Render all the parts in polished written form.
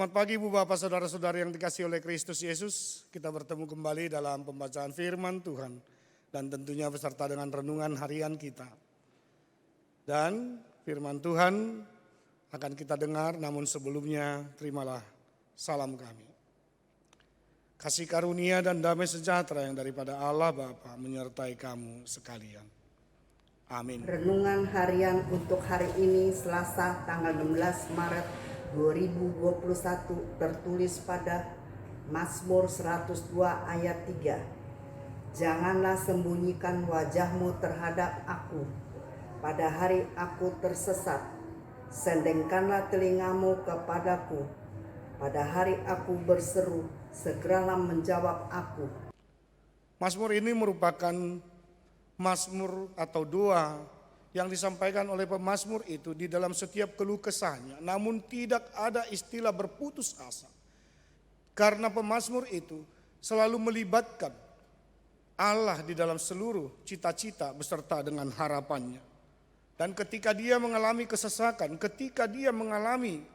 Selamat pagi Ibu Bapak Saudara-saudara yang dikasihi oleh Kristus Yesus. Kita bertemu kembali dalam pembacaan firman Tuhan. Dan tentunya beserta dengan renungan harian kita. Dan firman Tuhan akan kita dengar, namun sebelumnya terimalah salam kami. Kasih karunia dan damai sejahtera yang daripada Allah Bapa menyertai kamu sekalian. Amin. Renungan harian untuk hari ini Selasa tanggal 16 Maret 2021 tertulis pada Mazmur 102 ayat 3. Janganlah sembunyikan wajahmu terhadap aku pada hari aku tersesat. Sendengkanlah telingamu kepadaku pada hari aku berseru, segeralah menjawab aku. Mazmur ini merupakan mazmur atau doa yang disampaikan oleh pemazmur itu di dalam setiap keluh kesahnya, namun tidak ada istilah berputus asa. Karena pemazmur itu selalu melibatkan Allah di dalam seluruh cita-cita beserta dengan harapannya. Dan ketika dia mengalami kesesakan, ketika dia mengalami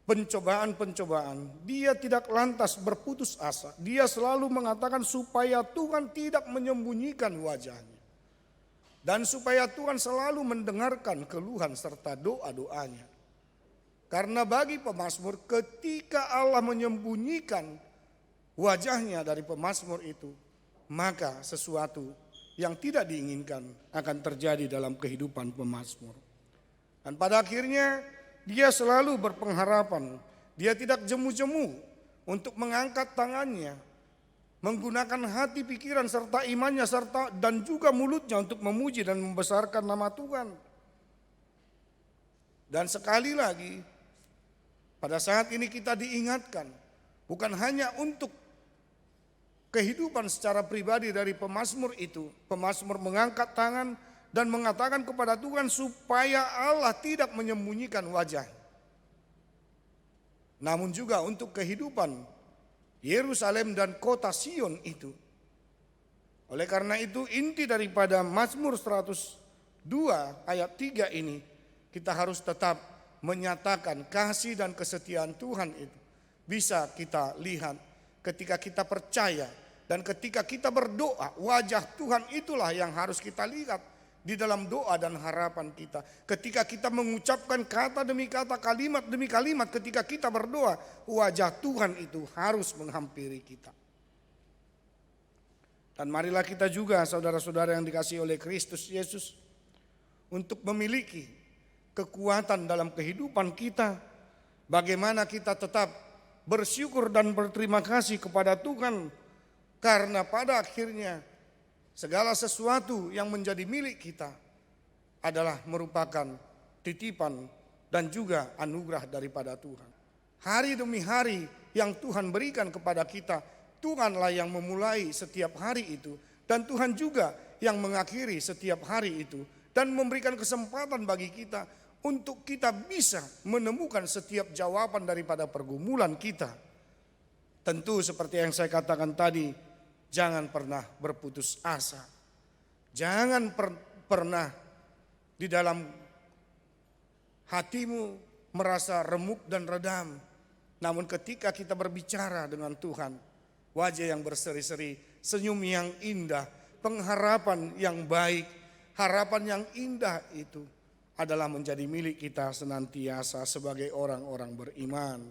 pencobaan-pencobaan, dia tidak lantas berputus asa. Dia selalu mengatakan supaya Tuhan tidak menyembunyikan wajahnya. Dan supaya Tuhan selalu mendengarkan keluhan serta doa-doanya. Karena bagi pemazmur, ketika Allah menyembunyikan wajahnya dari pemazmur itu, maka sesuatu yang tidak diinginkan akan terjadi dalam kehidupan pemazmur. Dan pada akhirnya dia selalu berpengharapan, dia tidak jemu-jemu untuk mengangkat tangannya, menggunakan hati, pikiran, serta imannya, serta dan juga mulutnya untuk memuji dan membesarkan nama Tuhan. Dan sekali lagi, pada saat ini kita diingatkan, bukan hanya untuk kehidupan secara pribadi dari pemazmur itu. Pemazmur mengangkat tangan dan mengatakan kepada Tuhan supaya Allah tidak menyembunyikan wajah. Namun juga untuk kehidupan Yerusalem dan kota Sion itu. Oleh karena itu inti daripada Mazmur 102 ayat 3 ini, kita harus tetap menyatakan kasih dan kesetiaan Tuhan itu. Bisa kita lihat ketika kita percaya dan ketika kita berdoa, wajah Tuhan itulah yang harus kita lihat di dalam doa dan harapan kita. Ketika kita mengucapkan kata demi kata, kalimat demi kalimat, ketika kita berdoa, wajah Tuhan itu harus menghampiri kita. Dan marilah kita juga saudara-saudara yang dikasihi oleh Kristus Yesus, untuk memiliki kekuatan dalam kehidupan kita, bagaimana kita tetap bersyukur dan berterima kasih kepada Tuhan, karena pada akhirnya segala sesuatu yang menjadi milik kita adalah merupakan titipan dan juga anugerah daripada Tuhan. Hari demi hari yang Tuhan berikan kepada kita, Tuhanlah yang memulai setiap hari itu. Dan Tuhan juga yang mengakhiri setiap hari itu. Dan memberikan kesempatan bagi kita untuk kita bisa menemukan setiap jawaban daripada pergumulan kita. Tentu seperti yang saya katakan tadi, jangan pernah berputus asa. Jangan pernah di dalam hatimu merasa remuk dan redam. Namun ketika kita berbicara dengan Tuhan, wajah yang berseri-seri, senyum yang indah, pengharapan yang baik, harapan yang indah itu adalah menjadi milik kita senantiasa sebagai orang-orang beriman.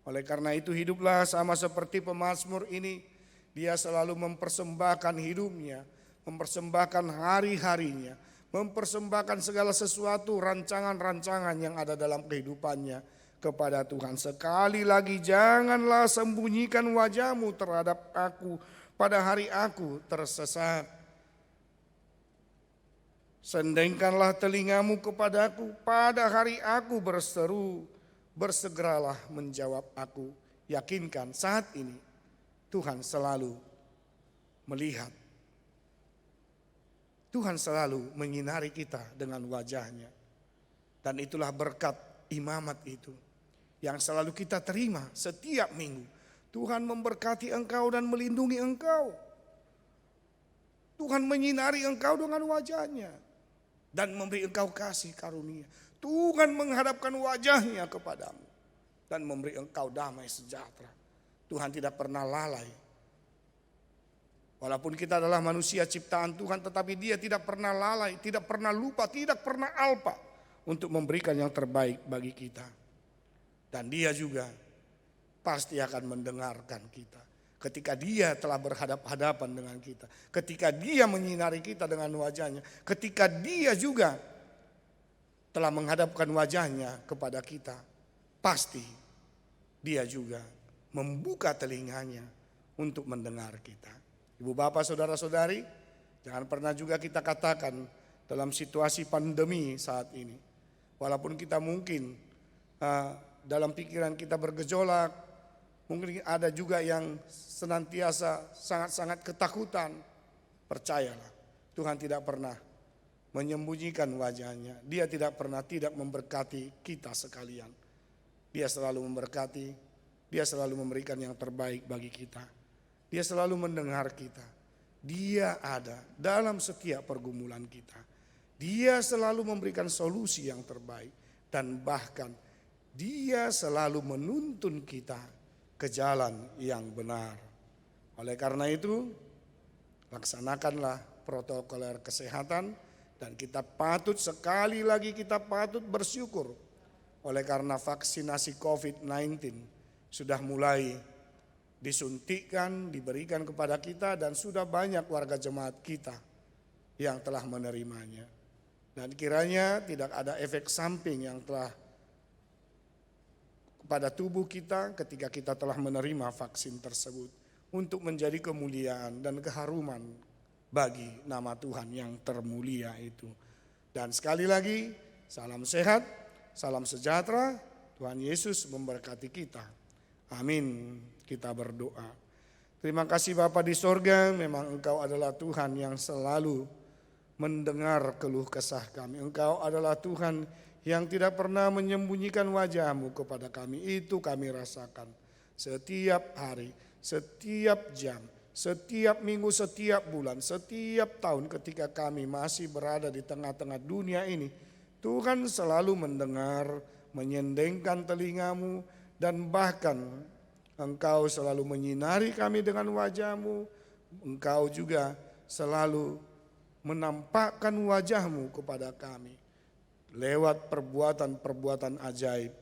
Oleh karena itu hiduplah sama seperti pemazmur ini. Dia selalu mempersembahkan hidupnya, mempersembahkan hari-harinya, mempersembahkan segala sesuatu, rancangan-rancangan yang ada dalam kehidupannya kepada Tuhan. Sekali lagi, janganlah sembunyikan wajahmu terhadap aku pada hari aku tersesat. Sendengkanlah telingamu kepadaku pada hari aku berseru, bersegeralah menjawab aku. Yakinkan saat ini Tuhan selalu melihat. Tuhan selalu menyinari kita dengan wajahnya. Dan itulah berkat imamat itu yang selalu kita terima setiap minggu. Tuhan memberkati engkau dan melindungi engkau. Tuhan menyinari engkau dengan wajahnya dan memberi engkau kasih karunia. Tuhan menghadapkan wajahnya kepadamu dan memberi engkau damai sejahtera. Tuhan tidak pernah lalai. Walaupun kita adalah manusia ciptaan Tuhan, tetapi Dia tidak pernah lalai, tidak pernah lupa, tidak pernah alpa untuk memberikan yang terbaik bagi kita. Dan Dia juga pasti akan mendengarkan kita. Ketika Dia telah berhadap-hadapan dengan kita, ketika Dia menyinari kita dengan wajahnya, ketika Dia juga telah menghadapkan wajahnya kepada kita, pasti Dia juga membuka telinganya untuk mendengar kita. Ibu bapak saudara-saudari, jangan pernah juga kita katakan dalam situasi pandemi saat ini, walaupun kita mungkin dalam pikiran kita bergejolak, mungkin ada juga yang senantiasa sangat-sangat ketakutan. Percayalah, Tuhan tidak pernah menyembunyikan wajahnya. Dia tidak pernah tidak memberkati kita sekalian. Dia selalu memberkati, Dia selalu memberikan yang terbaik bagi kita. Dia selalu mendengar kita. Dia ada dalam setiap pergumulan kita. Dia selalu memberikan solusi yang terbaik. Dan bahkan Dia selalu menuntun kita ke jalan yang benar. Oleh karena itu, laksanakanlah protokol kesehatan. Dan kita patut, sekali lagi kita patut bersyukur. Oleh karena vaksinasi COVID-19 sudah mulai disuntikkan, diberikan kepada kita, dan sudah banyak warga jemaat kita yang telah menerimanya. Dan kiranya tidak ada efek samping yang telah kepada tubuh kita ketika kita telah menerima vaksin tersebut, untuk menjadi kemuliaan dan keharuman bagi nama Tuhan yang termulia itu. Dan sekali lagi, salam sehat, salam sejahtera, Tuhan Yesus memberkati kita. Amin. Kita berdoa. Terima kasih Bapa di sorga, memang Engkau adalah Tuhan yang selalu mendengar keluh kesah kami. Engkau adalah Tuhan yang tidak pernah menyembunyikan wajah-Mu kepada kami. Itu kami rasakan setiap hari, setiap jam, setiap minggu, setiap bulan, setiap tahun ketika kami masih berada di tengah-tengah dunia ini. Tuhan selalu mendengar, menyendengkan telinga-Mu, dan bahkan Engkau selalu menyinari kami dengan wajah-Mu. Engkau juga selalu menampakkan wajah-Mu kepada kami lewat perbuatan-perbuatan ajaib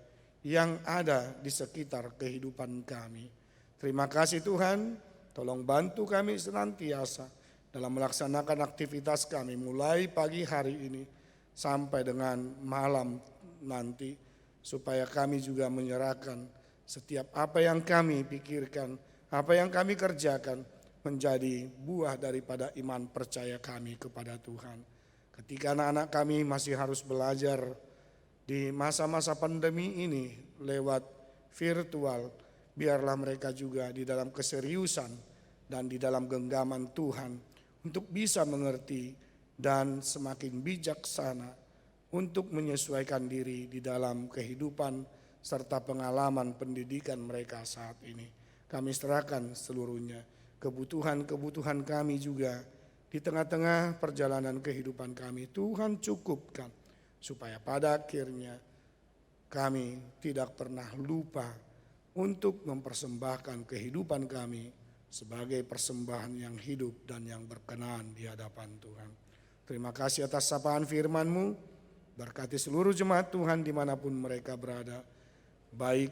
yang ada di sekitar kehidupan kami. Terima kasih Tuhan, tolong bantu kami senantiasa dalam melaksanakan aktivitas kami mulai pagi hari ini sampai dengan malam nanti, supaya kami juga menyerahkan setiap apa yang kami pikirkan, apa yang kami kerjakan menjadi buah daripada iman percaya kami kepada Tuhan. Ketika anak-anak kami masih harus belajar di masa-masa pandemi ini lewat virtual, biarlah mereka juga di dalam keseriusan dan di dalam genggaman Tuhan untuk bisa mengerti dan semakin bijaksana untuk menyesuaikan diri di dalam kehidupan serta pengalaman pendidikan mereka saat ini. Kami serahkan seluruhnya, kebutuhan-kebutuhan kami juga di tengah-tengah perjalanan kehidupan kami. Tuhan cukupkan supaya pada akhirnya kami tidak pernah lupa untuk mempersembahkan kehidupan kami sebagai persembahan yang hidup dan yang berkenan di hadapan Tuhan. Terima kasih atas sapaan firman-Mu. Berkati seluruh jemaat Tuhan dimanapun mereka berada, baik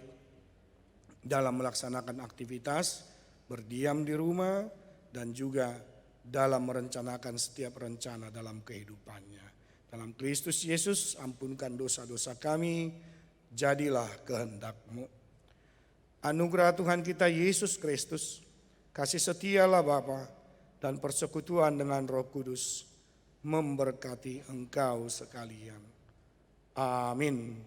dalam melaksanakan aktivitas, berdiam di rumah, dan juga dalam merencanakan setiap rencana dalam kehidupannya. Dalam Kristus Yesus, ampunkan dosa-dosa kami, jadilah kehendak-Mu. Anugerah Tuhan kita Yesus Kristus, kasih setialah Bapa, dan persekutuan dengan Roh Kudus memberkati engkau sekalian. Amin.